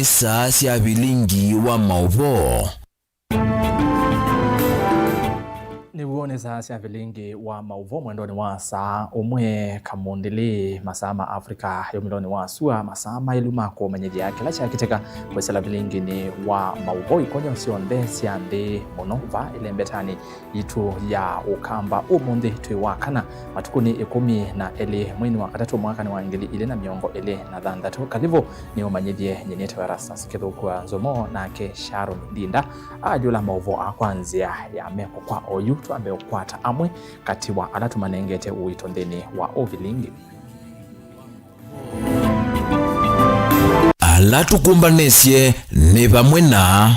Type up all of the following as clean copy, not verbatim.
saa cia vilingi wa mauvo. Niwone saa cia vilingi wa mauvo mwendoni wa saa umwe kamundili masama Afrika yomiloni wa sua masama iluma kwa manyeji yake la chakiteka kwa sala vilingi ni wa mauvo ikonya usionde siande monova ile mbetani itu ya ukamba umundi tuiwakana matukuni 10 mwini wa katatu mwaka ni wangili ile na miongo ile na dhandatu kalivo ni umanyeji nyenete wa rasa sikidu kwa Nzomo na ke Sharon Dinda ajula mauvo akwanzia ya meko kwa oyu ambe ukwata amwe katiwa alatu manengete uitondeni wa ovilingi alatu kumbanesye ne bamwe na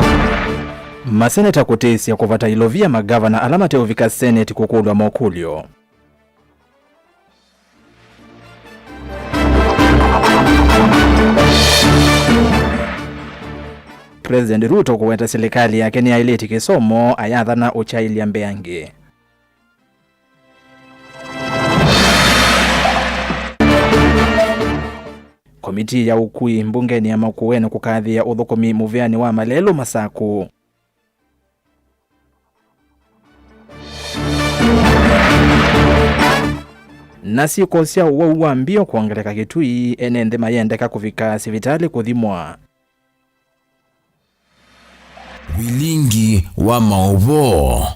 maseneta kutesi ya kuvata ilovia magavana alamate uvika seneti kukulwa mokulyo. President Ruto kuweta serikali yake ni aileti kisomo ayathana uchaili mbeange. Komiti ya ukui mbungeni ya makuwenu kukadhi ya udhukomi muviani wa Malelo Masaku. Nasi kosia uwa mbio kuangeleka kitui enende mayendeka kufika sivitali kuthimwa. vilingi wa mauvo.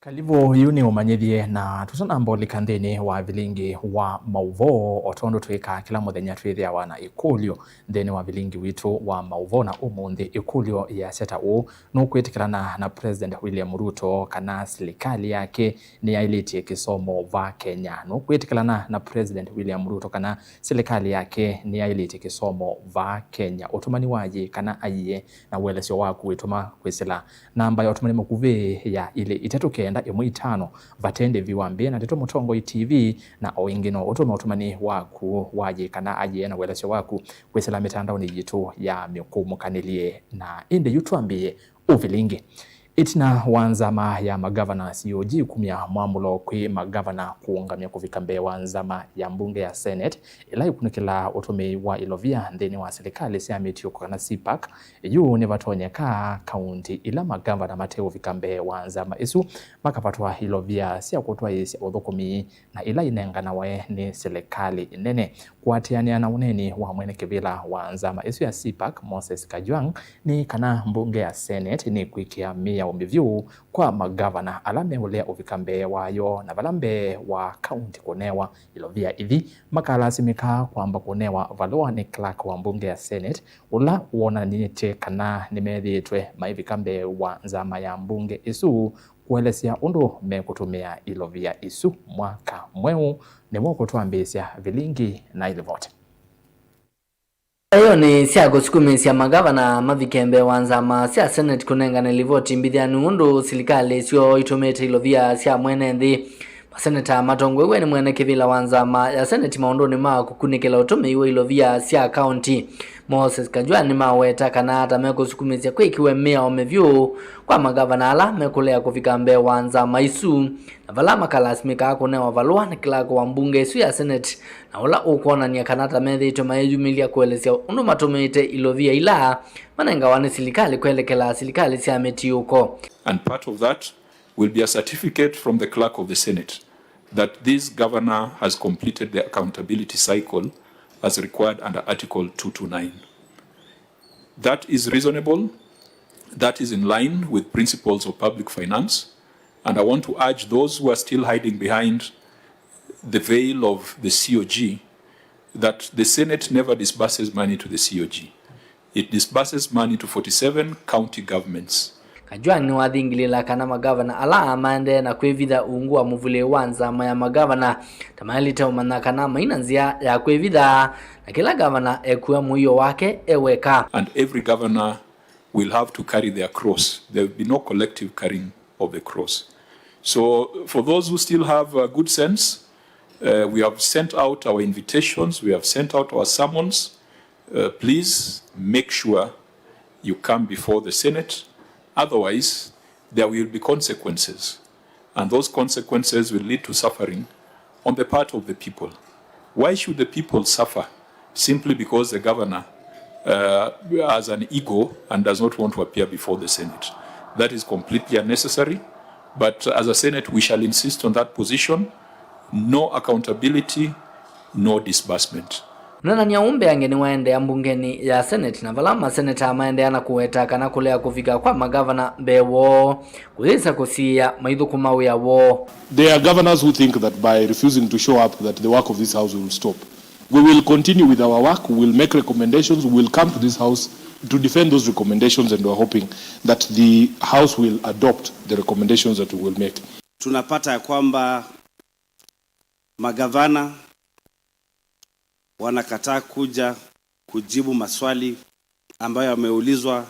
Kalivo yuni umanyithie na tutana mboli kandeni wa vilingi wa mauvo otondo tuika kila muthenya twithia wana ikulio ndeni wa vilingi witu wa mauvo na umundi ikulio ya seta u nukwitikirana na President William Ruto kana serikali yake ni aileti kisomo va Kenya. Nukwitikirana na President William Ruto kana serikali yake ni aileti kisomo va Kenya. Utumani waji kana aiye na uelesio waku wituma kwisila namba ya utumani mkuve ya ile itatuke enda M5 vatende viwambie na teto mutongo TV na oingino utuma utumani waku waje kana aje na welesyo waku kwesela mitandao ni jitu ya mikumu kanilie na inde yutuambie uvilingi. Itina wanzama ya magavana COG kumia mwamulo kwi magavana kuungamia kuvikambe wanzama ya mbunge ya Senate ila yukunikila utumi wa ilovia ndeni wa serikali siya mitiyo kwa na CPAC yu ni vatonyeka kaunti ila magavana mateo vikambe wanzama isu makapatwa ilovia siya kutua isi udhukumi na ila inengana wae ni serikali nene kuatiania na uneni wa mwene kivila wanzama isu ya CPAC Moses Kajwang ni kana mbunge ya Senate ni kuikia mia umbiviu kwa magavana alame ulea uvikambe wayo na valambe wa kaunti kunewa ilovia ithi makala simika kwamba kunewa valua ni clerk wa mbunge ya Senate ula uona nite kana nimedhiitwe maivikambe wa nzama ya mbunge isu kuelesia undu mekutumia ilovia isu mwaka mweu ni mwoko tuambisia vilingi na ilivote. Ayo ni siago sikumi siya magavana mavikembe wanzama siya Senate kunengana ilivoti mbithia nundu silikali sio itumete ilovia siya mwene nthi. Maseneta matongwewe ni mwene kivila wanzama ya Senate maundoni maa kukunikila utumi iwe ilovia siya county. Moses Kajwang ni maweta kana hata meko sukumizia kwekiwe mea omevyu kwa magavana ala mekulea kufikambe wanzama isu na vala makalasmika akunewa valua ni kilako wa mbunge isu ya Senate na ula ukuona ni akanata methi itumayejumilia kuelesea undu matumite ilovia ila manenga wani silikali kuelekela silikali siya metiyuko. And part of that will be a certificate from the clerk of the Senate that this governor has completed the accountability cycle as required under Article 229. That is reasonable, that is in line with principles of public finance, and I want to urge those who are still hiding behind the veil of the COG that the Senate never disburses money to the COG. It disburses money to 47 county governments. Kajwang ni wathingilila kana magavana ala amande na kwevitha uungua muvule wanzama ya magavana tamayalita umana kana maina nzia ya kwevitha na kila gavana ekuwa muyo wake eweka. And every governor will have to carry their cross. There will be no collective carrying of the cross. So for those who still have good sense, we have sent out our invitations, we have sent out our summons. Please make sure you come before the Senate. Otherwise, there will be consequences. And those consequences will lead to suffering on the part of the people. Why should the people suffer simply because the governor has an ego and does not want to appear before the Senate? That is completely unnecessary. But as a Senate, we shall insist on that position. No accountability, no disbursement. Nana Nyaumbe angeni waende ambungeni ya Senate na valama Senate amaende na kuweta kana kulea kufika kwa magavana bewo kuweza kusia maithuku mau ya wo. There are governors who think that by refusing to show up that the work of this house will stop. We will continue with our work, we will make recommendations, we will come to this house to defend those recommendations, and we are hoping that the house will adopt the recommendations that we will make. Tunapata ya kwamba magavana wanakataa kuja kujibu maswali ambayo yameulizwa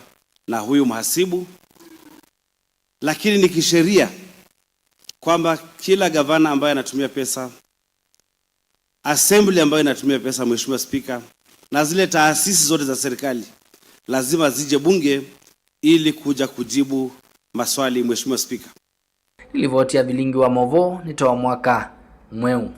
na huyu mhasibu, lakini ni kisheria kwamba kila gavana ambaye anatumia pesa, assembly ambayo inatumia pesa, Mheshimiwa Spika, na zile taasisi zote za serikali lazima zije bunge ili kuja kujibu maswali, Mheshimiwa Spika. Ilivoti ya Vilingi wa Mauvo nitoa mwaka mweu.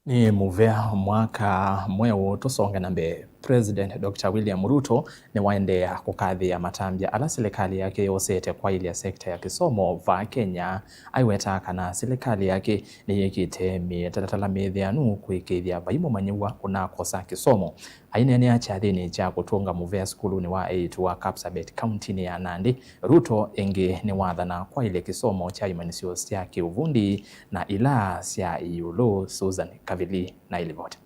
Ni muvea mwaka mweu tusonge nambe. President Dr. William Ruto ni waende kukadhi ya matambia ala serikali yake yosete kwa ile sekta ya kisomo va Kenya aiweta kana serikali yake ni yekite mitatala methianu kuikithia vaimo manyiwa kunakosa kisomo ainene acha thini cha kutunga muvea skulu ni wa 8 wa Kapsabet County ni ya Nandi. Ruto enge ni wathana kwa ile kisomo cha imanisio cia kiuvundi na ila cia iulo. Susan Kavili na ilivoti.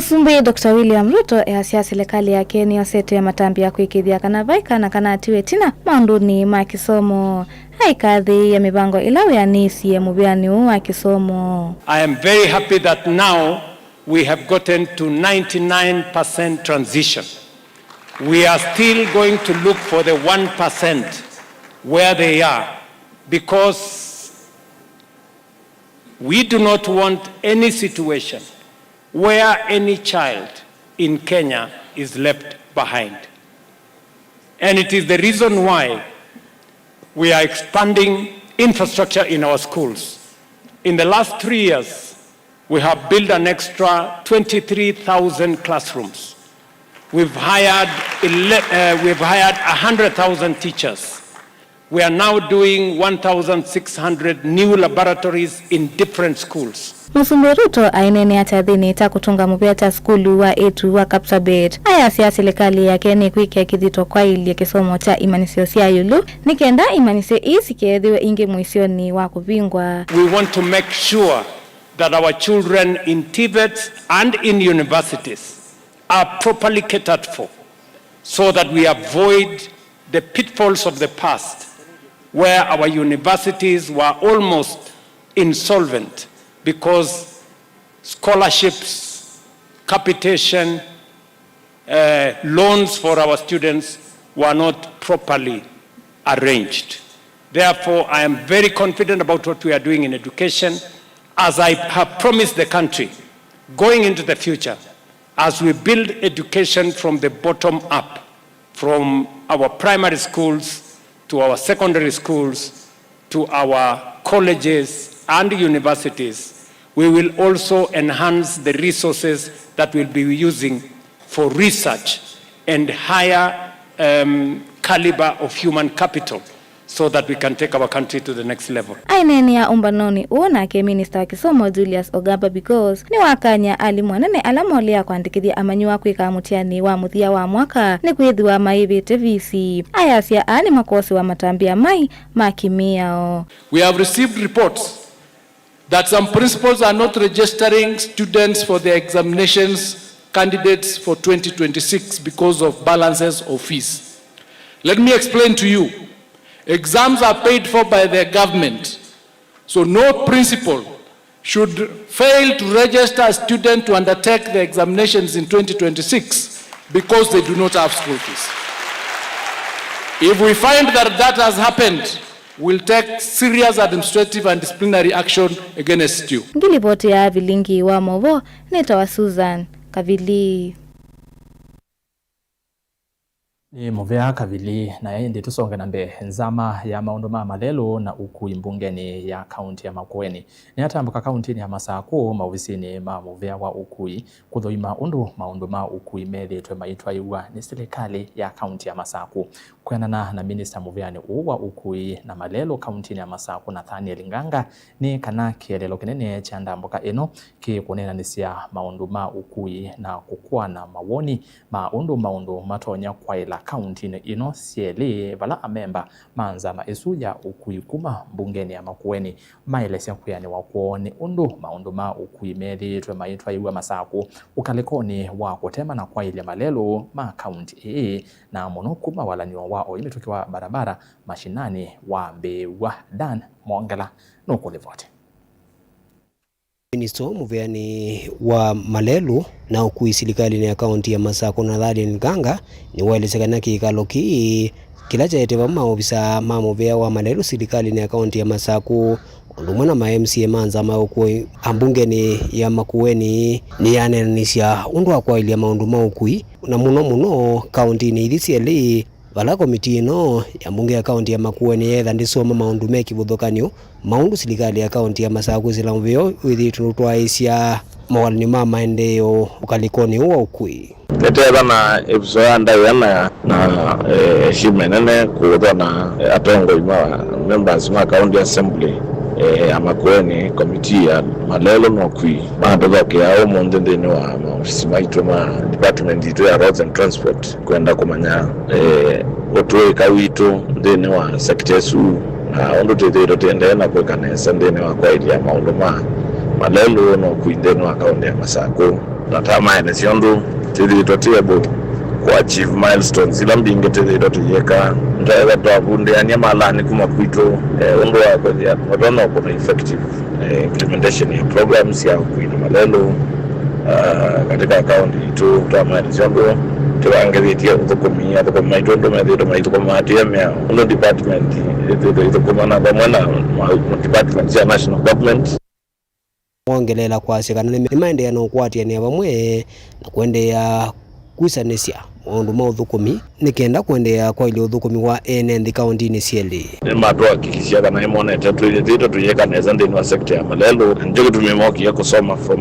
Sumbi Dr. William Ruto ya serikali yake ni yosete ya matambia kuikithia kana vaika na kana atiwe tina maunduni ma kisomo haikadhi ya mibango ilawe ya nisi ya mubiani wa kisomo. I am very happy that now we have gotten to 99% transition. We are still going to look for the 1% where they are, because we do not want any situation where any child in Kenya is left behind. And it is the reason why we are expanding infrastructure in our schools. In the last 3 years, we have built an extra 23,000 classrooms. We've hired 100,000 teachers. We are now doing 1,600 new laboratories in different schools. Musumbi Ruto ainene atathini ta kutunga muvea ta skulu wa 8 wa Kapsabet aya cia serikali yake ni kuikia kithito kwa ile kisomo cha imanisio cia yulu nikenda imanisio isikethiwe ingi mwisioni wa kuvingwa. We want to make sure that our children in TVETs and in universities are properly catered for, so that we avoid the pitfalls of the past where our universities were almost insolvent because scholarships, capitation, loans for our students were not properly arranged. Therefore, I am very confident about what we are doing in education, as I have promised the country going into the future, as we build education from the bottom up, from our primary schools to our secondary schools to our colleges and universities. We will also enhance the resources that we'll be using for research and higher caliber of human capital, so that we can take our country to the next level. Ainene ya umbanoni uona ke minister wa kisomo Julius Ogamba because ni wakanya alimwanene alamolia kuandikithia amanywa kwika mutiani wa muthia wa mwaka ni kwithiwa maivite visi ayasia ani makosi wa matambia mai makimiao. We have received reports that some principals are not registering students for their examinations candidates for 2026 because of balances of fees. Let me explain to you. Exams are paid for by the government, so no principal should fail to register a student to undertake the examinations in 2026 because they do not have school fees. If we find that that has happened, we'll take serious administrative and disciplinary action against you. Ngilipoti ya Vilingi wa Mauvo nitawa Susan Kavili. Ni Muvea Kavili na yeye ndi tusonge na mbe nzama ya maundu ma malelo na ukui mbungeni ya kaunti ya Makueni. Ni atambuka kaunti ni ya Masaku maofisini ma Muvea wa ukui kuthoima maundu ma ukui methitwe maitwa iwa ni serikali ya kaunti ya Masaku. Kwenana na Minister Muvea ni uwa ukui na malelo kaunti ya Masaku Nathaniel Nganga ni kana kielelo kinene cha ndambuka ino kikunena nisia maundu ma ukui na kukua na mawoni maundu matonya kwa ila kaunti ino siele vala amemba manza maesu ya ukui kuma mbungeni ya Makueni maelesya kuyani wakuoni maundu ma ukui methitwe maitwa iwa Masaku ukalikoni wa kutema na kwa ile malelo ma kaunti na muno kuma walaniwa wao imetukiwa barabara mashinani wa Mbewa. Dan Mwongela nukulivote. Minister Muvea ni wa malelu na ukui serikali ya kaunti ya Masaku Nathaniel Nganga ni waelezekana kikalo kila chaeteva maofisa ma Muvea wa malelu serikali ya kaunti ya Masaku ndumwe na ma-MCA manza maukui ambungeni ya Makueni ni yanenisya undu akwailia maundu maukui na muno kaunti ni ithisieli vala komiti ino ya mbunge ya kaunti ya Makueni yetha ndisoma maundu mekivuthukanio maundu serikali ya kaunti ya Masaku silamuveo withitu twaisya mawalini ma maendeleo ukalikoni wa ukui tetera na episode ndaiana na heshima nene kuthwa na atongo ima members ma county assembly ya Makueni komiti ya malelo no kui madoke ao mondendeni wa maofisi maitu ma department itu ya roads and transport kwenda kumanya otwe kawitu ndeni wa secretary na ondo tetero tende na kwekanesa ndeni wa kwa ile maundu ma malelo no kui ndeni wa kaunti ya Masaku na tama ene siondo tetero tebo kwa achieve milestones ila mbinge tetero tuyeka ndaela twabunde anya malani kuma kwito ondo wa kwa ya modono kwa effective implementation ya programs ya kui malelo katika kaunti itu tama ene siondo tuangezitia uthukumi athukumi maitondo methito maithukumi atia uno department ithukumana vamwe na department ya national government ongelela kwasikana ni maendeano kwatiania vamwe na kuendea kwisanisya maundu ma uthukumi nikenda kuendea kwa ile uthukumi wa nthi kaunti ni sieli matwakikisya kana imonete twithito tuyeka neza ndini wa sector ya malelo njoki tumemokia kusoma from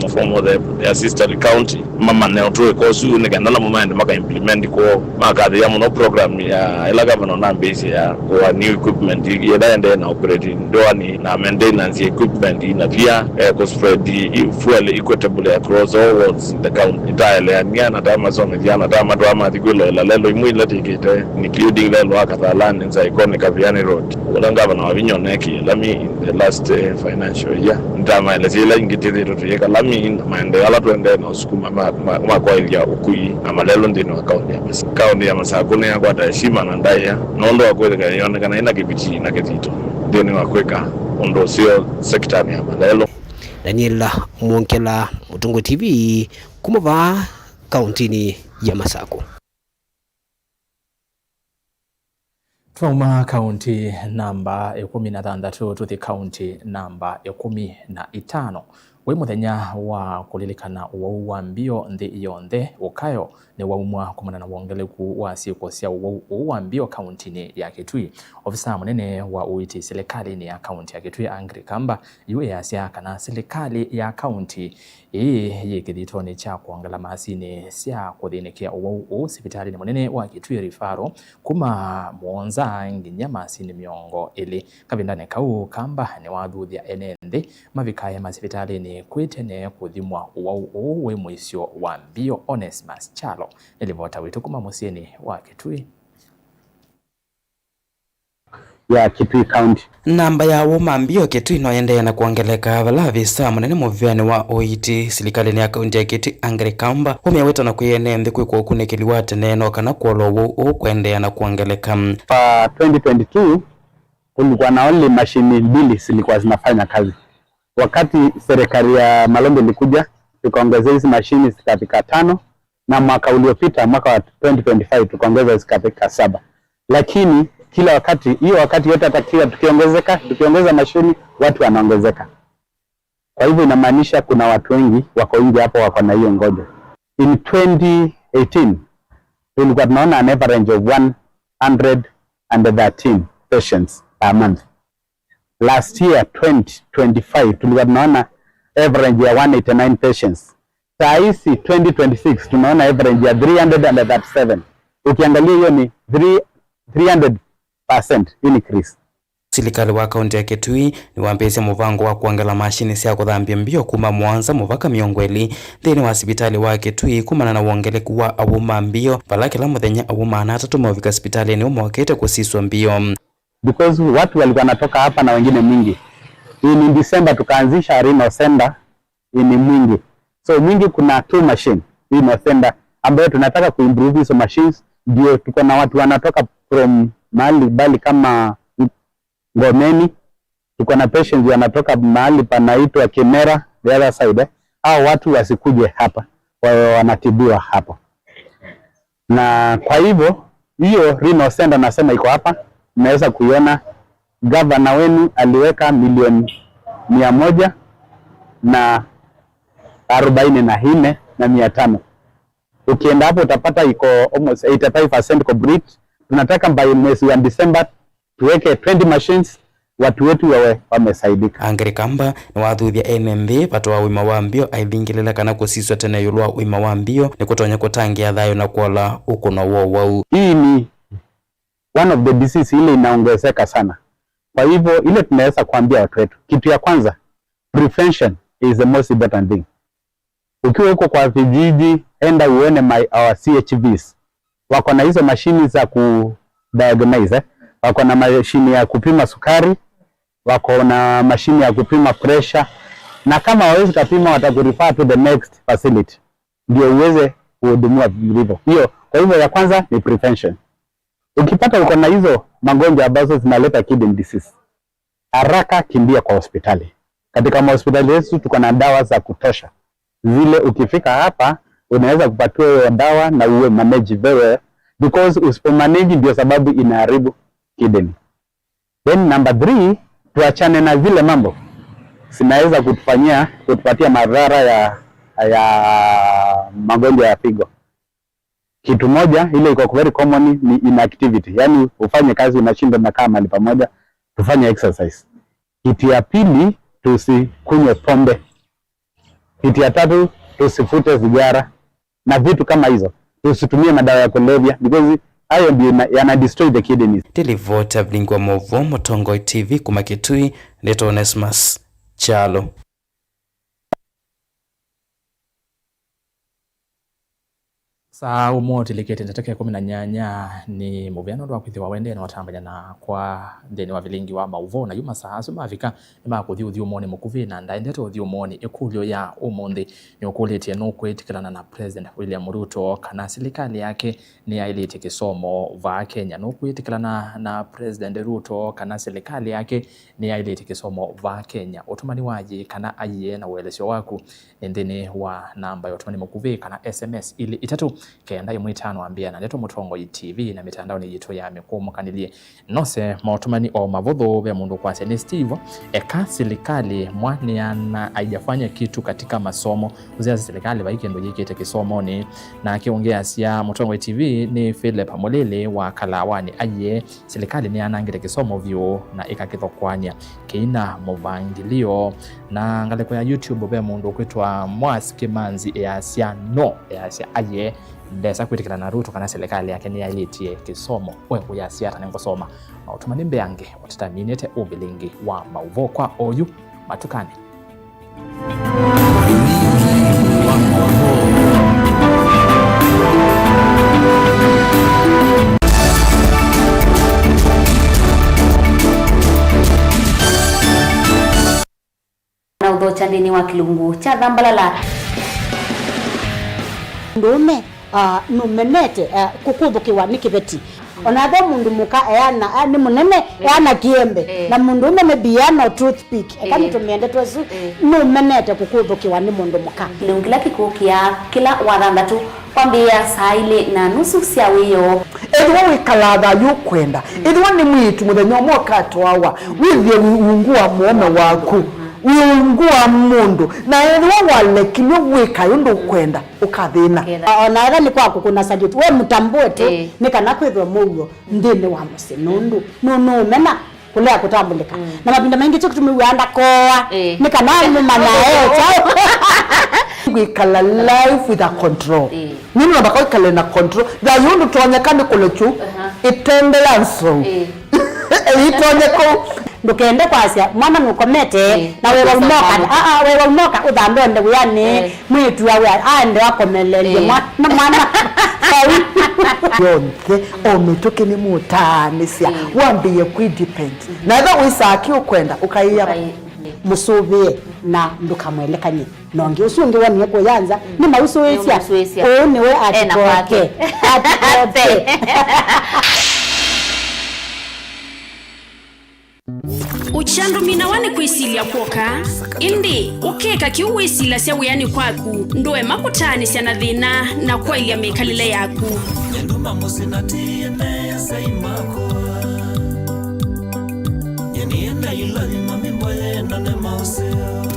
the assistant county mama neo tuwe kosu nikenda na mumaende maka implement ko makathi ya muno program ya ila governor na base ya kwa new equipment yenda na operating doani na maintenance equipment na pia ko spread the fuel equitable across all wards in the county tile ya niana tama zone jana tama drama tigulo la lelo imwila tikite including lelo akathalani nza iconic Aviani Road ulanga bana wavinyoneki lami in the last financial year ndama elezela ingitithito tuyeka lami maende ala twende na usukuma ma kwa ya ukui amalelo ndino akaunti ya Masaku ne akwata heshima na ndaya nondo akweka yonekana ina kibiti na ketito ndino akweka ondo sio sector ya malelo. Daniel Mwongela, Mutungu TV, kumava kauntini ya Masaku. Twauma kaunti namba 16 to the county namba 15 we muthenya wa kulilikana wa mbio nthi yonthe ukayo ni waumwa kumana na wongeleku wa siku cia wa mbio kaunti ya Kitui. Ofisa munene wa uiti serikali ya kaunti ya Kitui Angry Kamba iwe yasia kana serikali ya kaunti yikithitoni cha kuongela masini cia kuthinikia sipitali ni munene wa Kitui Rifaro kuma Mwonza nginya masini miongo ili kavindane kau Kamba ni wathuthia enenthi mavikaye masipitali ni kwitene kuthimwa we mwisio wa mbio. Onesmus Chalo ilivota witu kuma musieni wa Kitui ya Kitui County. Namba ya womambio Kitui no yendea na kuongeleka vala visa munene muvyani wa oiti serikali ya kaunti ya Kitui Angry Kamba umeweta na kuyene nthi kwikwa ukunekeliwa teneno kana kuolowo kuendea na kuongeleka. Pa 2022 kulikuwa na only mashini mbili zilikuwa zinafanya kazi. Wakati serikali ya Malombe ilikuja tukaongeza hizi mashini zikafika 5 na mwaka uliopita mwaka wa 2025 tukaongeza zikafika 7. Lakini kila wakati hiyo wakati yote atakiwa tukiongeza mashini watu wanaongezeka. Kwa hivyo inamaanisha kuna watu wengi wako nje hapo wako na hiyo ngoja. In 2018 tulikuwa tunaona an average of 113 patients per month. Last year 2025 tulikuwa tunaona average ya 189 patients. Saa hizi 2026 tunaona average ya 337. Ukiangalia hiyo ni 300% increase. Silikali wa kaunti ya Kitui ni wambezi muvango wa kuangala mashini cia kuthambia mbio kuma Mwanza muvaka Miongweli thini wa hospitali wa Kitui kumana na wongeleku wa awuma mbio vala kila muthenya awuma 3 mavika hospitali ni umokete kusiswa mbio because watu walikuwa natoka hapa na wengine mwingi. In December tukaanzisha Renal Center ini mwingi. So mwingi kuna 2 machine Renal Center ambayo tunataka kuimprove hizo machines, ndio tuko na watu wanatoka from mahali bali kama Ngomeni, tuko na patients wanatoka mahali panaitwa Kimera the other side. Hao watu wasikuje hapa, wao wanatibiwa hapa. Na kwa hivyo hiyo Renal Center nasema iko hapa, unaweza kuiona. Governor wenu aliweka milioni 144,500. Ukienda hapo utapata iko almost 85% complete. Tunataka by mwezi wa December tuweke 20 machines, watu wetu wawe wamesaidika. Angry Kamba ni wathuthia NMB patwa wima wa mbio aithingilila kana kusiswa tena yulwa wima wa mbio ni kutonya kutangia thayo na kuola uko na wao. Hii ni one of the disease ile inaongezeka sana. Kwa hivyo ile tunaweza kuambia watu wetu, kitu ya kwanza, prevention is the most important thing. Ukiwa huko kwa vijiji, enda uone our CHVs. Wako na hizo mashini za kudiagnose, wako na mashini ya kupima sukari, wako na mashini ya kupima pressure, na kama hawezi kupima watakurefer to the next facility ndio uweze kuhudumiwa vilivyo. Hiyo kwa hivyo ya kwanza ni prevention. Ukipata uko na hizo magonjwa ambazo zinaleta kidney disease, haraka kimbia kwa hospitali. Katika hospitali yetu tuko na dawa za kutosha. Zile ukifika hapa unaweza kupatiwa dawa na uwe manage very well, because usipomanage ndio sababu inaharibu kidney. Then number 3, tuachane na zile mambo zinaweza kutupatia madhara ya magonjwa ya figo. Kitu moja ile iko very common ni inactivity. Yaani ufanye kazi unashinda na kama mahali pamoja, tufanye exercise. Kitu ya pili, tusikunywe pombe. Kitu ya tatu, tusifute sigara na vitu kama hizo. Tusitumie madawa ya kulevya because hayo ndio yana destroy the kidneys. Televota Blingwa Movo Motongo TV kuma Kitui Neto Onesmus Chalo. Saa umoti likete ndatake 18 ni muvyano ndo wakwithiwa wende na watambanya na kwa ndeni wa vilingi wa mauvo na yuma saa asuma afika nima kuthi umoni mukuvi na ndaendete uthi umoni ikulio ya umundi ni ukulitie nukwitikilana na President William Ruto kana serikali yake ni ailite kisomo va Kenya. Nukwitikilana na President Ruto kana serikali yake ni ailite kisomo va Kenya. Utumani waji kana aye na uelesio waku ndeni wa namba ya utumani mukuvi kana SMS ili 3 kenda imwe 5 ambia na Neto Mutongo TV na mitandao ni jito ya mikumu kanilie nose mautumani o mavodho vya mundu kwa sene Steve eka serikali mwaniana haijafanya kitu katika masomo uzia serikali vaike ndo jikete kisomo ni na akiongea sia Mutongo TV ni Philip Molele wa Kalawani aye serikali ni anangire kisomo vyo na ikakithokwanya kina muvangilio na ngaleko ya YouTube vya mundu kwitwa Mwasi Kimanzi ya sia aye ndesa kwitikana na Ruto kana serikali yake ni yalitie kisomo we uyasiata nengosoma utumani mbeange watataminete ubilingi wa mauvo kwa oyu matukani na udho chandini wa Kilungu cha Dhambalala ndume numenete kukuthukiwa ni kibeti onathe mundu muka eana ni munene eana kiembe na mundu umene biano toothpick ekani tumiende twesu numenete kukuthukiwa ni mundu muka lungila kikukia kila wathandatu kwambia saa ile na nusu cia wiyo edwo wikalatha yukwenda edwo ni mwitu muthenya mwaka twawa withie ungua muome waku wiungua mundu na ewa wale kilio wika yundu kwenda ukathina ona era ni kwako kuna salute we mtambue tu nikana kwithwa mugo ndini wa musinundu nunu mena kulea kutambulika na mapinda mengi tu tumiwanda koa nikana mumanya chao wikala life with a control nini nabaka wikala na control da yundu tuonyekane kulechu itendelanso itonyeko ndukende kwasia mwana nukomete na wewe unoka udhambe ende uyani mwitu wa aende wakomelele mwana yonke ometoke ni mutanisia wambiye kwidepend na eva wisaki ukwenda ukaiya musubie na ndukamwelekanye nonge usunge wani yako yanza ni mausuwesia niwe atikoke uchandu mina wani kwisilia kuoka indi ukeka kiuwisila sya wiyani kwaku ndoe makutani sya na thina na kwa ilia mekalile yaku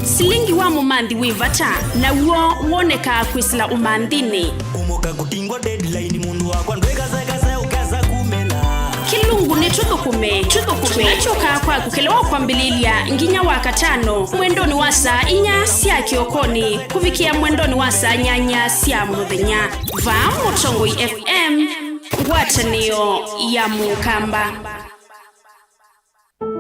silingi wa mumanthi wivata na uo woneka kwisila umandhini umuka kutingwa deadline mundu wakwa ndwekazekase ukaza kumela kilungu ni tuthukume tunachoka kwa kukelewa kwa mbililia nginya wa katano mwendoni wa saa inya sya kiokoni kuvikia mwendoni wa saa nyanya sya muthenya va Mutongoi FM watanio ya Mukamba.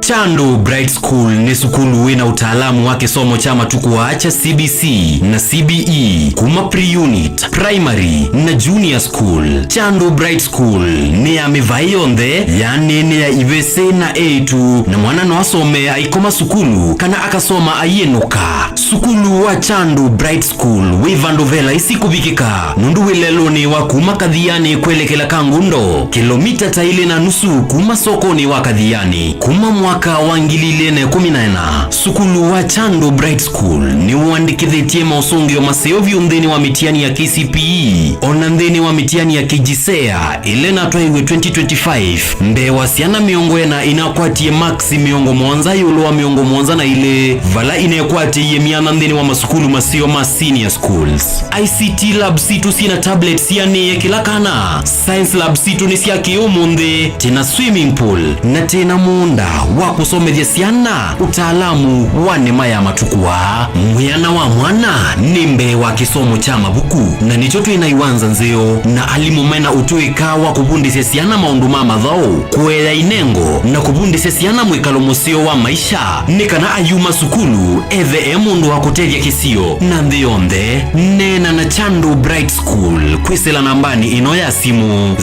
Chandu Bright School ni sukulu wina utaalamu wake somo cha matukuwa cha CBC na CBE kuma pre-unit, primary na junior school. Chandu Bright School ni ya mivayonde yani ni ya IVC na A2 na mwana no asome aikoma sukulu kana akasoma ayenuka. Sukulu wa Chandu Bright School wivandovela isi kubikika nundu wileloni wa kuma kadhiani kwelekela Kangundo kilomita taile na nusu kuma sokoni wa kadhiani kuma mwaka wa 2014. Sukulu wa Chandu Bright School ni uandikithĩtie mausungio maseo vyundheni wa mitiani ya KCPE ona ndheni wa mitiani ya KJSEA ile na twaiwe 2025 nde wasiana miongo ena inakwatie maxi miongo mwanza yulo wa miongo mwanza na ile vala inekwatie miana ndheni wa masukulu maseo ma senior schools. ICT lab situ sina tablets yani kila kana. Science lab situ ni siya kiumunde tena swimming pool na tena munda wa kusomethia siana utaalamu wa nema ya matukua. Mwiana wa mwana nimbe wa kisomo cha mabuku na nicho tuinaiwanza nzeo na alimu mena utuika wa kubundisya siana maundu mama dhao kuela inengo na kubundisya siana mwikalo museo wa maisha nikana ayuma sukulu eve mundu wa kutethya kisio na ndhionde nena na Chandu Bright School kwisela nambani ino ya simu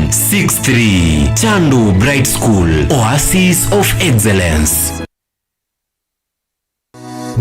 0705234763. Chandu Bright School, Oasis of Excellence.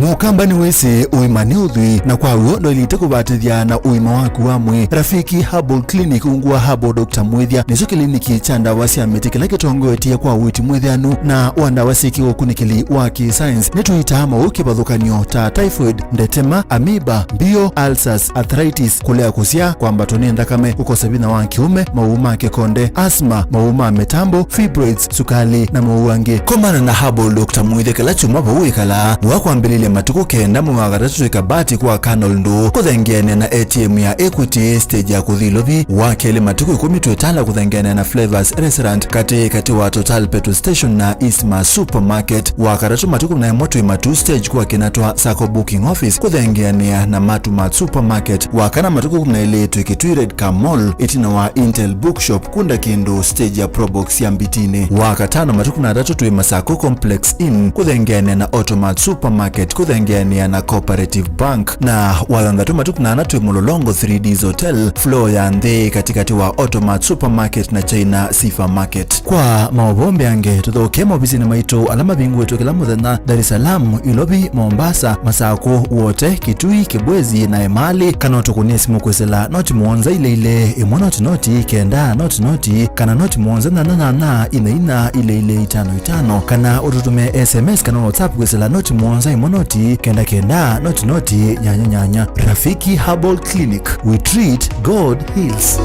Mukamba ni wese uimani udhui na kwa uondo ilite kubatithia na uima waku wamwe. Rafiki Herbal Clinic ungua Herbal Dr. Mwethia niso kliniki cha ndawa cia miti kila kitongoetie kwa witi mwethianu na wandawa sikiwo kunikili wa science nituita mauki bathukanio ta typhoid, ndetema, amoeba, bio, ulcers, arthritis, kulea kusia kwa mbatoni ndakame, ukosebina wa kiume, mauma kekonde, asthma, mauma metambo, fibroids, sukali na mauange. Komana na Herbal Dr. Mwethia kila chuma bawikala wakwambilile matuku kenda mumagatatu ikabati kwa Canal Ndu kuthengiane na ATM ya Equity stage ya kuthilovi wakele matuku 15 kuthengiane na Flavors Restaurant kati wa Total Petrol Station na Eastma Supermarket wakaratu matuku na moto imatu stage kwa kinatwa Sako Booking Office kuthengiane na Matumat Supermarket wakana matuku 12 ikitwired ka mall itina wa Intel Bookshop kunda kindu stage ya Probox ya Mbitine wakatano matuku na 3 Masako Complex Inn kuthengiane na Automat Supermarket kuthengiania na Cooperative Bank na walandatu matuku na anatu Mulolongo 3Ds Hotel floor ya ndhe katikati wa Automat Supermarket na China Sifa Market. Kwa maobombe yange tuthoke mobizini maito alama bingu wetu kila muthenya Dar es Salaam, Ilobi, Mombasa, Masako wote, Kitui, Kibwezi na Emali kana tukunie simu kwesela noti muonza ile imwana noti kenda noti kana noti muonza na ina ile 55 kana ututume SMS kana WhatsApp kwesela noti muonza imonoti kenda noti nyanya. Rafiki Herbal Clinic, we treat, God heals.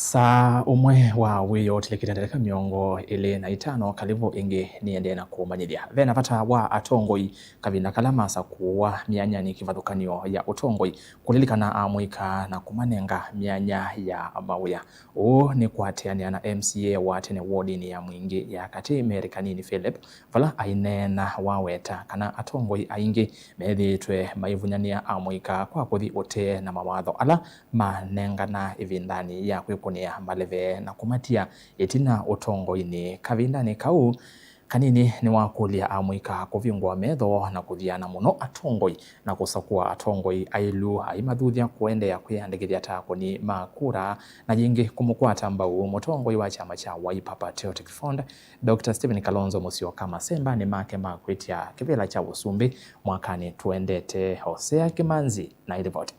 Saa umwe wa wiyo tilikitendeleka miongo ile na itano kalivo ingi niende na kumanyithia vena vata wa atongoi kavina kalamasa kuwa mianya ni kivathukanio ya utongoi kulilikana amwika na kumanenga mianya ya mawia ni kuateania na MCA wa tene wardini ya mwingi ya kati Amerikanini Philip vala ainena waweta kana atongoi aingi methitwe maivunyania amwika kwa kuthi ote na mawatho ala manenga na ivindani ya kunia maleve na kumatia itina utongoi-ini kavindani kau kanini ni wakulia amwika kuvingwa metho na kuthiana muno atongoi na kusakua atongoi ailu aimathuthia kuendea kwiyandikithia takoni makura na jingi kumukwata mbau mutongoi wa chama cha Wiper Patriotic Front Dr. Stephen Kalonzo Musyoka Masemba ni make makwitia kivila cha Usumbi mwakani tuendete Hosea Kimanzi na ilivoti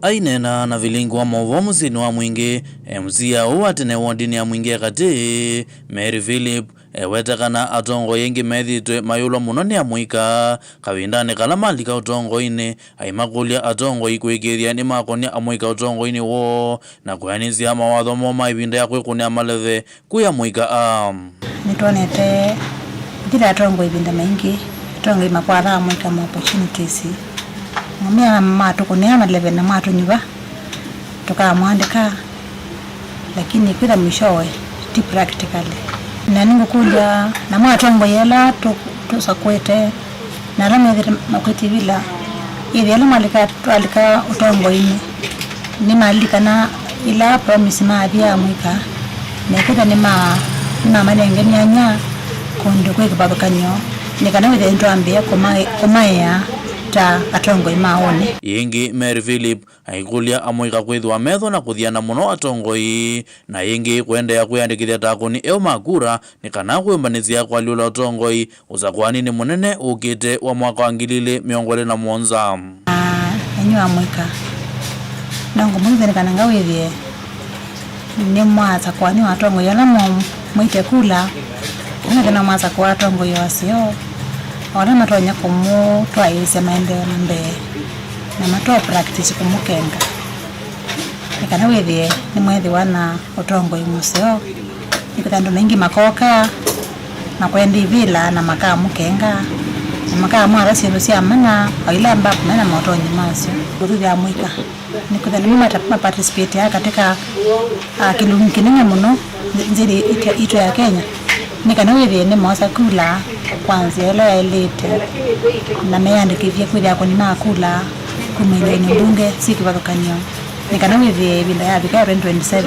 ainena na vilingu wa mauvo musini wa mwingi mzia uwatene wondini ya mwingi kati Mary Philip wetakana atongo yengi methitwe mayulwa muno ni amwika kavindani kala malika utongo-ini aimakulia atongo ikwikithia ni makonia amwika utongo-ini wo na kuyanizia mawatho moma ivinda ya kwikunia maleve kuya mwika nituonete njira atongo ivinda maingi atongo imakwatha amwika ma opportunities mumia matu kunia maleve na matu nyuva tukamwandika lakini kwitha mwishowe ti practically na ningo kuja na mwatongo yela tusakwete na ramethire makwiti vila ithela malika twalika utongo-ini ni malika na ila promise mathia mwika nekitha ni manenge mianya kundu kwikipathukanio nikana withe ntwambia kumaea ta atongoi maone yengi Mary Philip aikulia amwika kwithwa metho na kuthiana muno atongoi na yengi kuendea kuyandikithia takoni eo makura ni kana kwimbanizia kwaliula atongoi usakwani ni munene ukite wa mwaka wa 2017 enyu amwika nango mwithene kana ngawithie ni mwasa kwani atongoi ala mwite kula kana mwasa kwa atongoi wasio ora matonya kumu twaise maendeleo mbele na matoa practice kumukenga nikana withie ni mwethi wana utongo imuseo nikutandu mengi makoka na kwendi vila na makaa mukenga na makaa mwara siyo siya mana waila mbapu mena maotonyi masio kututhi ya mwika nikutandu mima participate ya katika kilungu kinene muno nziri ito ya Kenya nikana withie ni mosa kula kwanza ela elite na meandikithia kwithia kuni makula kumwendeni mbunge sikivathukanio nikana withie vinda ya vika 2027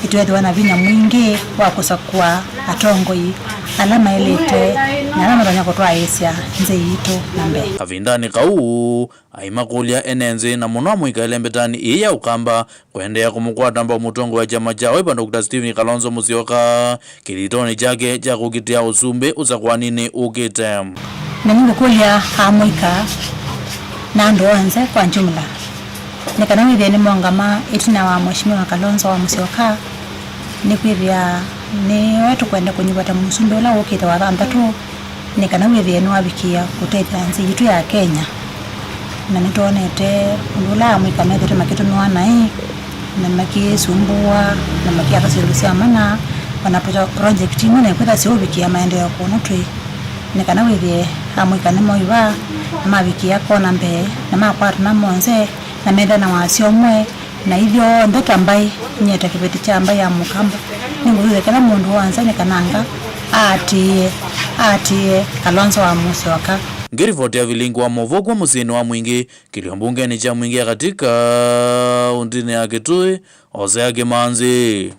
itwethiwa na vinya mwingi wa kusakua atongoi alama elite na alama tonya kutwaisya nze yitu na mbe kavindani kau aimakulia enenzi na muno amwika elembetani iya ukamba kuendea kumukwata mbao mutongo wa chama cha Wiper Dr. Stephen Kalonzo Musyoka kilitoni chake cha kukitia Usumbi usakwanini ukite na nyingo kulia amwika na ndo wanze kwa jumla nikana withie ni mwangama itina wa mheshimiwa Kalonzo wa Musyoka ni kwithia ni wetu kwenda kunyivata Musumbi ula ukite wa thantatu nikana withie ni wabikia kutethia nzi yitu ya Kenya na nituonete undula amwika methire makitunua nai na makisumbua na makiathasilusia mana wanapoja project imwe kwitha siubikia maendeleo kuno twi nikana withie amwika ni moiva mabikia kona mbe na makwata na monze na metha na wasio mwe na hivyo ndota mbai nyeta kibeti cha mbai ya mukamba ninguze kana mundu wanza nikananga atie Kalonzo wa Musyoka ngirivoti ya vilingu wa movo kwa musini wa mwingi kiliombungeni cha mwingi ya katika undini ya Kitui Hosea Kimanzi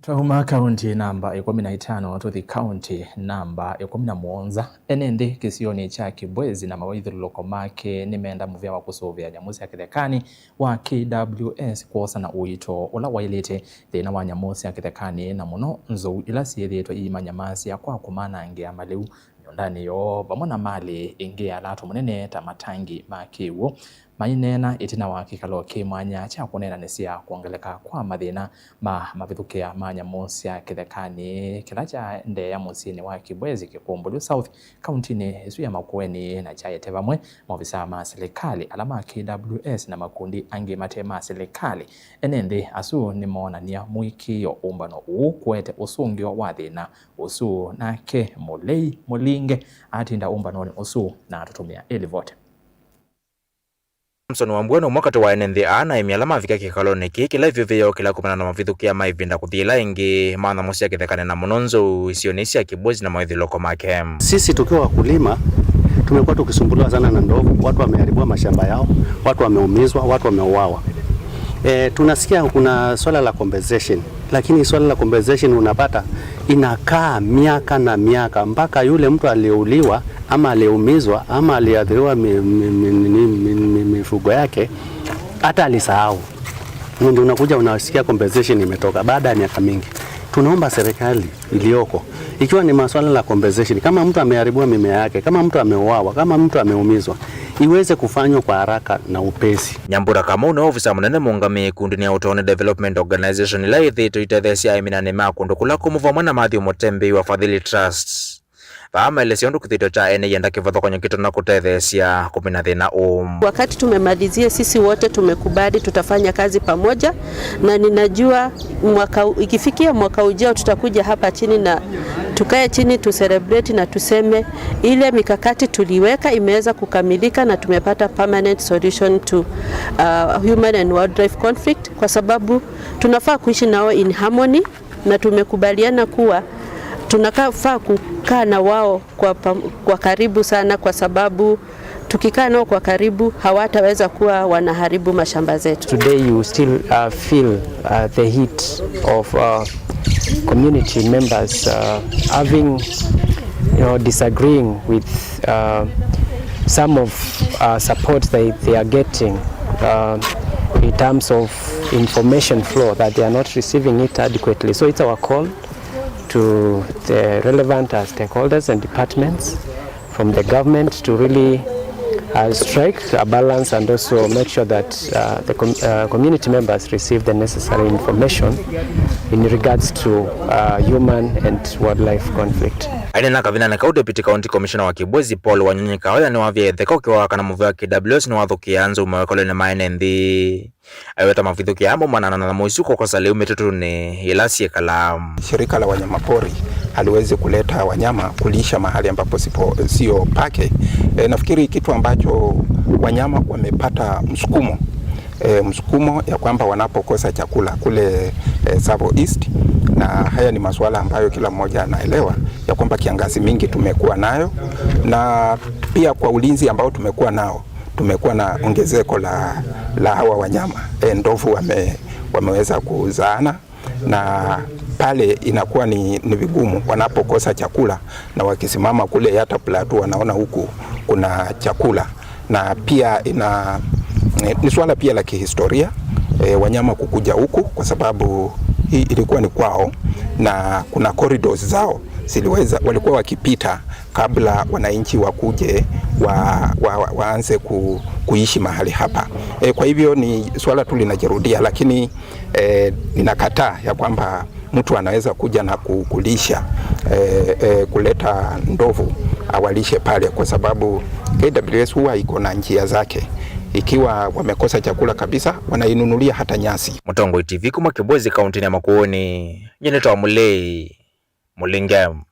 Twahuma kaunti namba 15 tuthi kaunti namba 17 enende kisioni cha Kibwezi na mawaithuloko make nimenda muvya wa kusuvia nyamusi ya kithekani wa KWS kuosa na uito ula wailite thina wa nyamusi ya kithekani na muno nzou ila siethitwe ima nyamasi ya kwa kumana ngia maliu ndani yo vamwe na mali ingi ya latu munene ta matangi makiwo mainena itina wa kikalo kimwanya cha kunenanisia kuongeleka kwa mathina ma mavithukia ma nyamu cia kithekani kila cha nde ya musini wa Kibwezi Kikumbulu South kaunti-ini isu ya Makueni na chaete vamwe maofisa ma serikali alama KWS na makundi angi matema serikali enende asu ni monania mwiki yo umbano kwete usungio wa thina usu nake mulei mulinge atinda umbano usu na tutumia elivote Samson Wambweno mwakati wa NNDA na imialama vika kikaloni kila hivyo vyo kila kumana na mavithukia maivinda kuthila ingi maana musia kithekane na munonzo isionisi ya Kibwezi na maithiloko make. Sisi tukiwa wakulima tumekuwa tukisumbuliwa sana na ndovu, watu wameharibiwa mashamba yao, watu wameumizwa, watu wameuawa. Tunasikia kuna swala la compensation, lakini swala la compensation unapata inakaa miaka na miaka mpaka yule mtu aliyeuliwa ama aliyeumizwa ama aliadhiriwa mifugo yake hata alisahau. Ndio unakuja unasikia compensation imetoka baada ya miaka mingi. Tunaomba serikali iliyoko, ikiwa ni masuala la compensation, kama mtu ameharibiwa mimea yake, kama mtu ameuawa, kama mtu ameumizwa, iweze kufanywa kwa haraka na upesi. Nyambura Kamau na ofisa munene muungami kundi ya Utone Development Organization ila ithitu itethesia iminane makundu kula kumuvamwa na Matthew Mutembi wa Fadhili Trust. Vama ile siondu kuthito cha ene yenda kivatho kwenye kitu na kutethesia kumina thina Wakati tumemalizia sisi wote tumekubali tutafanya kazi pamoja, na ninajua ikifikia mwaka ujao tutakuja hapa chini na tukae chini tu celebrate na tuseme ile mikakati tuliweka imeweza kukamilika na tumepata permanent solution to human and wildlife conflict, kwa sababu tunafaa kuishi nao in harmony, na tumekubaliana kuwa tunafaa kukaa na wao kwa karibu sana, kwa sababu tukikaa nao kwa karibu hawataweza kuwa wanaharibu mashamba zetu. Today you still feel the heat of community members having, disagreeing with some of support they are getting in terms of information flow, that they are not receiving it adequately. So it's our call to the relevant stakeholders and departments from the government to really strike a balance and also make sure that the community members receive the necessary information in regards to human and wildlife conflict. Aina kavina na kaude Deputy County Commissioner wa Kibwezi Paul Wanyonyeka hoya ni wavye theka ukiwa kana muvu ya KWS ni wathukia anzo umewekole na maenendi aiweta mavithukia amo manana na moisuko kwa saliu mitutu ni ilasie kalamu. Shirika la wanyamapori haliwezi kuleta wanyama kulisha mahali ambapo sio pake. Nafikiri kitu ambacho wanyama wamepata msukumo ya kwamba wanapokosa chakula kule Savo East, na haya ni masuala ambayo kila mmoja anaelewa ya kwamba kiangazi mingi tumekuwa nayo, na pia kwa ulinzi ambao tumekuwa nao tumekuwa na ongezeko la hawa wanyama. Ndovu wameweza kuzaana, na pale inakuwa ni vigumu wanapokosa chakula, na wakisimama kule hata plateau wanaona huku kuna chakula. Na pia ni swala pia la kihistoria wanyama kukuja huku, kwa sababu hii ilikuwa ni kwao na kuna corridors zao walikuwa wakipita kabla wananchi wakuje waanze kuishi mahali hapa. Kwa hivyo ni swala tu linajirudia, lakini ninakataa ya kwamba mtu anaweza kuja na kulisha kuleta ndovu awalishe pale, kwa sababu KWS huwa iko na njia zake. Ikiwa wamekosa chakula kabisa, wanainunulia hata nyasi. Mutongo TV kuma Kibwezi kaunti ya Makueni, Jeneta Mulei Mulingam.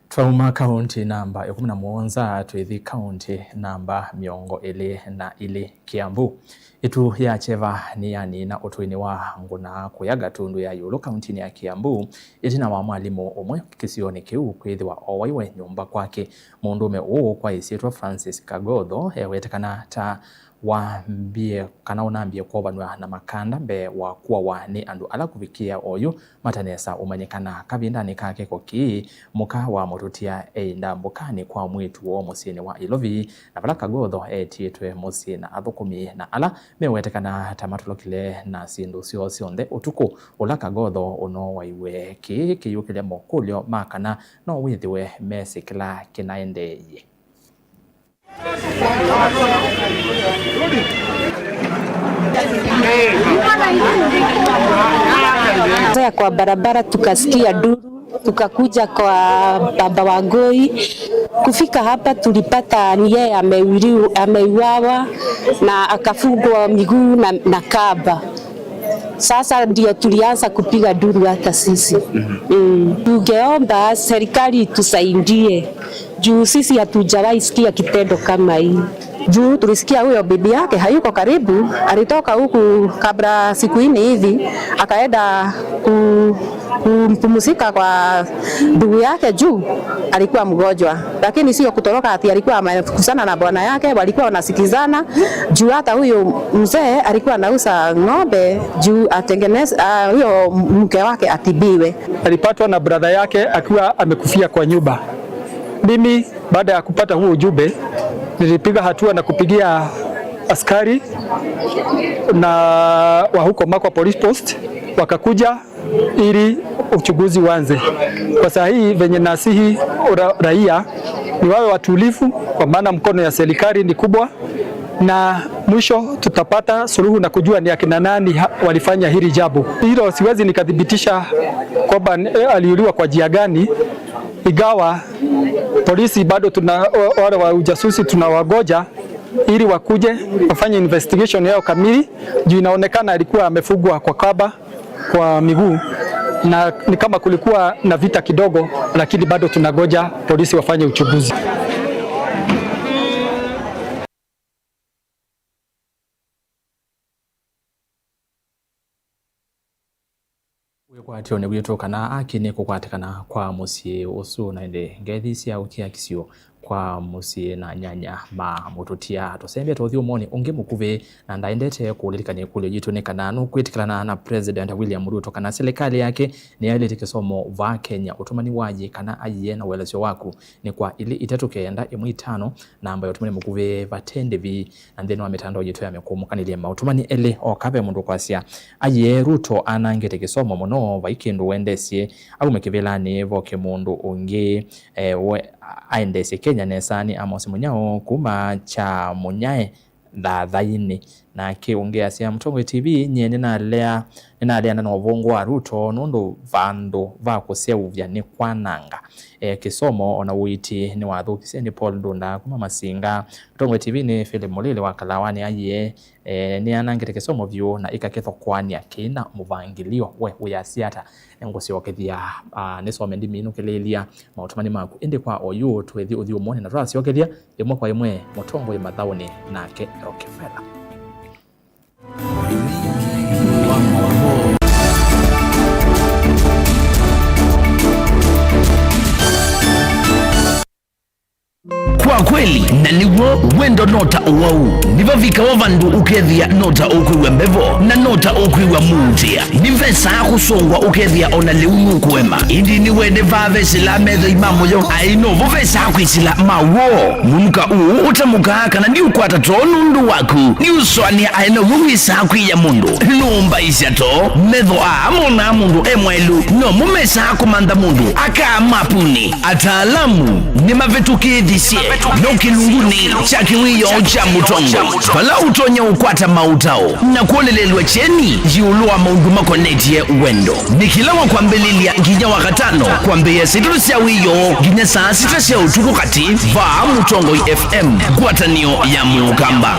Twauma kaunti namba 17 twethi kaunti namba 22 Kiambu. Itu ya cheva ni yani na utuini wa nguna kuyaga tundu ya yulu kaunti ya Kiambu itina wa mwalimu umwe kisioni kiu kwithi wa owaiwe nyumba kwake mundume uu kwa isietwa Francis Kagodho wetekana ta wambie kana unambie kwa banwa na makanda mbe wa kuwa wani andu ala kuvikia oyu matanesa umanyikana kabindani kake koki muka wa motutia ndambukani kwa mwitu wo musini wa Ilovi na vala Kagodho tietwe musina athukumi na ala mewetekana tamatulokile na sindu sio sionde utuku ula Kagodho uno waiwe kiyukile mokulyo makana no withiwe mesikila kinaendeye. Kwa barabara tukasikia duru, tukakuja kwa baba Wangui. Kufika hapa tulipata ni yeye ameuawa na akafungwa miguu na kamba. Sasa ndio tulianza kupiga duru hata sisi. Tungeomba serikali itusaidie juu sisi hatujawahi sikia kitendo kama hii. Juu tulisikia huyo bibi yake hayuko karibu, alitoka huku kabla siku nne hivi akaenda kumpumzika kwa ndugu yake juu alikuwa mgonjwa, lakini sio kutoroka ati alikuwa amekusana na bwana yake, walikuwa wanasikizana juu hata huyo mzee alikuwa anauza ng'ombe juu atengeneze huyo mke wake atibiwe. Alipatwa na brother yake akiwa amekufia kwa nyumba. Mimi baada ya kupata huo ujumbe nilipiga hatua na kupigia askari na wa huko Makwa Police Post, wakakuja ili uchunguzi uanze. Kwa saa hii venye nasihi raia ni wawe watulivu, kwa maana mkono ya serikali ni kubwa, na mwisho tutapata suluhu na kujua ni akina nani walifanya hili jambo. Hilo siwezi nikadhibitisha kwamba aliuliwa kwa njia gani, igawa polisi bado wale wa ujasusi tunawagoja ili wakuje wafanye investigation yao kamili, juu inaonekana alikuwa amefungwa kwa kamba kwa miguu na ni kama kulikuwa na vita kidogo, lakini bado tunagoja polisi wafanye uchunguzi. Kwatyo ne gwitokana akine kukwatikana kwa musie usu naende ngethi cia utia kisio kwa musie na nyanya ma mututia tusembe tothi umoni ungi mukuve na ndaendete kulirikania kule jitonekana no kwitikana na President William Ruto kana serikali yake ni ile tikisomo va Kenya utumani waje kana ayiye na welesyo waku ni kwa ili itetokenda imwitano na ambayo tumani mukuve vatende vi and then wametando jito yamekumukanile mautumani ele okabe mundu kwasia ayiye Ruto anangete kisomo muno vaikindu wendesie au mekivelani voke mundu ungi aendese Kenya nesani Amos Munyao kuma cha munyae thaini na kiongea cia Mtongwe TV nyene na lea na ovongo wa Ruto nondo vandu va kuseuvya ni kwananga kisomo ona uiti ni wathukise ni Paul Ndunda kuma Masinga. Mtongwe TV ni Philip Molile wa Kalawani aye ni anangete kisomo vyo na ikaketho kwani akina muvangilio we uyasiata ngosi wakethia nisome ndimi inukelelia mautumani maku ende kwa oyu twethi uthi umone na rasi wakethia imwe kwa imwe Mtongwe mathauni nake Rockefeller. Kwa kweli na niwo wendo nota uwau niva vika wavandu ukethia nota ukwiwa mbevo na nota ukwiwa muutia nivesa kusongwa ukethia ona liunu kwema indi ni wende vave sila metho imamu yo ainovo vesa kwisila mawo munuka uu utamuka kana ni ukwata tonu ndu waku ni uswania ainovo wisa kwiya mundu numba isiato metho amona mundu emwelu no mumesa kumanda mundu aka mapuni ataalamu ni mavetukidhisie no kilunguni cha kiwiyo cha Mutongo pala utonya ukwata mautao na kuolelelwa cheni jiulua maunduma konetie wendo nikilawa kwa mbelilia ginya wakatano kwa mbeya situsia wiyo ginya saa sitasia utuku kati va Mutongo FM kwatanio ya Mukamba.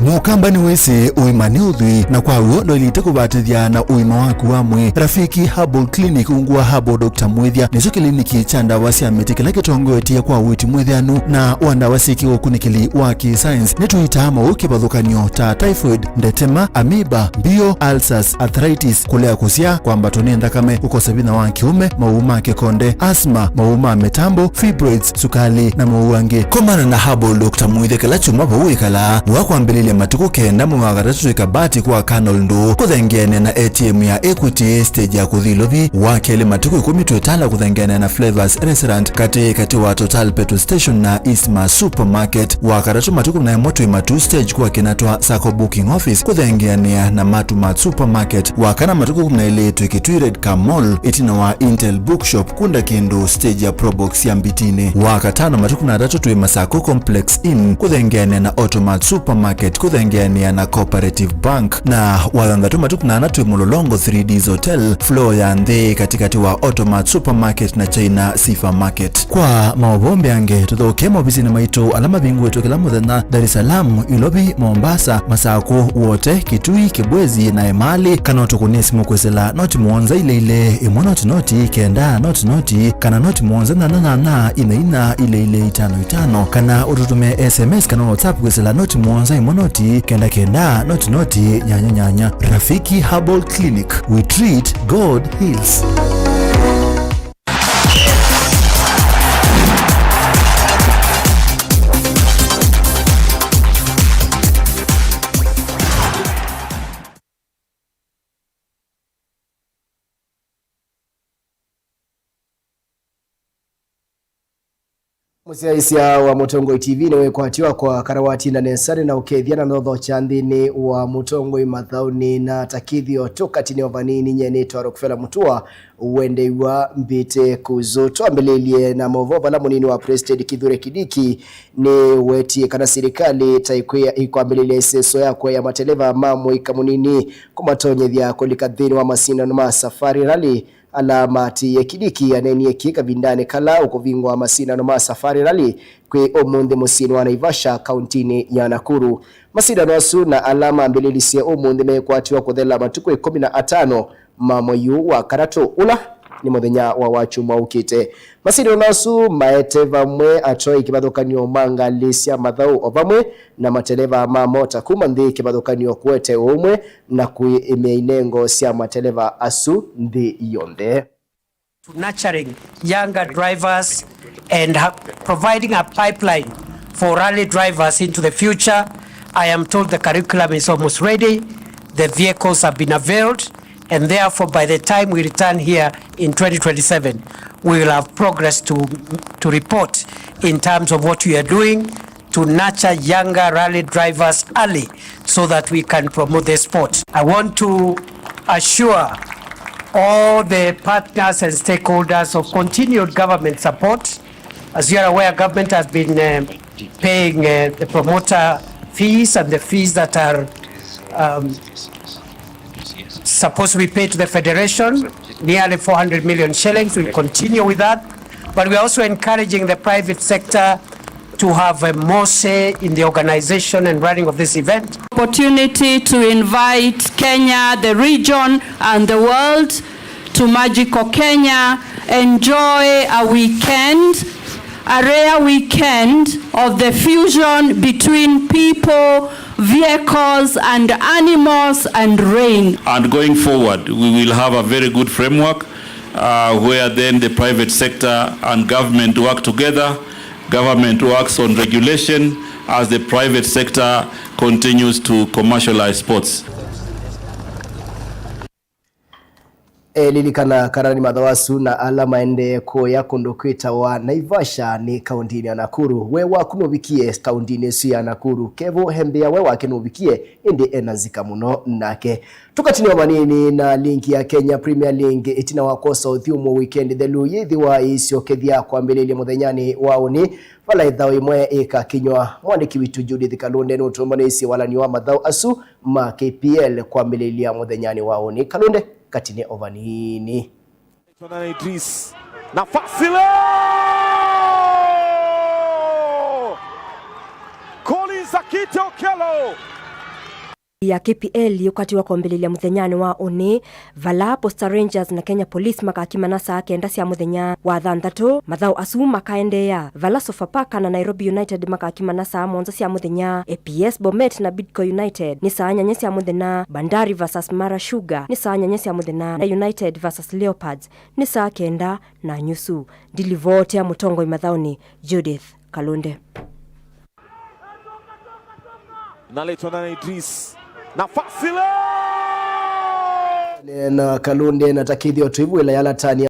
Mukamba ni wese uimani udhui na kwa huo ndo ilite kubatithia na uima waku wamwe Rafiki Herbal Clinic ungua Herbal Dr. Mwethia nizo kliniki chanda wasi ametikila kitongoetia kwa witi mwethianu na wanda wasiki wakunikili waki science netuitama ukibadhukanio ta typhoid, ndetema, amoeba, bio, ulcers, arthritis, kulea kusia kwa mbatoni ndakame ukosabina wa kiume, mauma kekonde, asma, mauma metambo, fibroids, sukali na mauange. Komana na Herbal Dr. Mwethia kala chuma uwekala wakwambelele ile matuku kenda mwagara kabati kwa Colonel Ndo kuthengene na ATM ya Equity stage ya kuthilothi wake ile matuku 10 kuthengene na Flavors Restaurant kati wa Total Petrol Station na Eastma Supermarket wakaratu matuku na moto matu stage kwa kinatwa Sako Booking Office kuthengene na Matumat Supermarket wakana matuku na ile Kitwired Mall itina wa Intel Bookshop kunda kindu stage ya Probox ya Mbitine wakatano matuku na tatu Masako Complex Inn kuthengene na Automat Supermarket kuthengene na Cooperative Bank na walandatu matuku na anatu Mulolongo 3Ds Hotel floor ya ndhe katikati wa Automat Supermarket na China Sifa Market. Kwa maobombe yange tuthoke mobisi na maito alama bingu wetu kila muthenya Dar es Salaam, Ilobi, Mombasa, Masako wote Kitui, Kibwezi na Emali kana tukunesi mukwesela noti muonza ile imonoti kenda noti kana noti muonza na ina ile 55 kana ututume SMS kana WhatsApp kwesela noti muonza imonoti kenda noti nyanya. Rafiki Herbal Clinic, we treat, God heals. Musiaisia wa Mutongoi TV niwe kuhatiwa kwa karawati na nensari na ukethiana notho chandini wa Mutongoi mathauni na takithio tukatini ovanini nyene twarokfela mutua uwende wa mbite kuzoto ambelelie na movo la munini wa President Kithure Kindiki ni weti kana serikali taikwea ikwambelelie seso yako ya mateleva mamwe kamunini kumatonye vya kolikathini wa masina na safari rally alamati ya Kindiki anenie kika vindane kala ukuvingwa masina no safari rally kwe omunde musini wa Naivasha kauntini ya Nakuru. Masina nosu na alama mbelelisia omunde mekwatiwa kuthela matuku 15 mamoyu wa Karato ula ni muthenya wa wachu mwaukite. Masina nosu maete vamwe atoi kibadhokanio manga lisia mathau ovamwe na mateleva mamota kumanthi kibadhokanio kuete umwe na kuimeinengo sia mateleva asu ndi yonde. Nurturing younger drivers and providing a pipeline for rally drivers into the future. I am told the curriculum is almost ready. The vehicles have been availed, and therefore by the time we return here in 2027, we will have progress to report in terms of what we are doing to nurture younger rally drivers early so that we can promote the sport. I want to assure all the partners and stakeholders of continued government support. As you are aware, government has been paying the promoter fees and the fees that are supposed to be paid to the federation, nearly 400 million shillings. We'll continue with that. But we're also encouraging the private sector to have a more say in the organization and running of this event. Opportunity to invite Kenya, the region and the world to Magical Kenya. Enjoy a weekend, a rare weekend of the fusion between people, vehicles and animals and rain. And going forward, we will have a very good framework where then the private sector and government work together. Government works on regulation as the private sector continues to commercialize sports. Lilikana karani madhawasu na alama ende ko ya kondokwita wa Naivasha ni kauntini ya Nakuru. Wewa kunovikie kauntini su ya Nakuru. Kevo hembea wewa kenovikie indi enazika muno nake. Tukatini wa manini na linki ya Kenya Premier League itina wakosa uthiumo weekend the luyithi wa isio kethia kwa mbelele muthenyani waoni wala ithao imwe ika kinywa mwandiki witu Judith Kalunde nutumanisi wala niwa mathao asu ma KPL kwa mbelele ya muthenyani waoni. Kalunde katine ovanini Tonana Idris nafasi leo Collins Akite Okello ya KPL yukati wa kuambelelia muthenyani wa oni vala Posta Rangers na Kenya Police makakimanasa kenda cia muthenya wa thanthatu mathau asu makaendea vala Sofapaka na Nairobi United makakimanasa monza cia muthenya APS Bomet na Bidco United ni saa nyanya cia muthenya Bandari versus Mara Sugar ni saa nyanya cia muthenya United versus Leopards ni saa kenda na nyusu dilivote ya Mutongoi mathauni Judith Kalunde. naletwa na Idris, nafasi na Kalunde na Takithio Twivu ila yala tani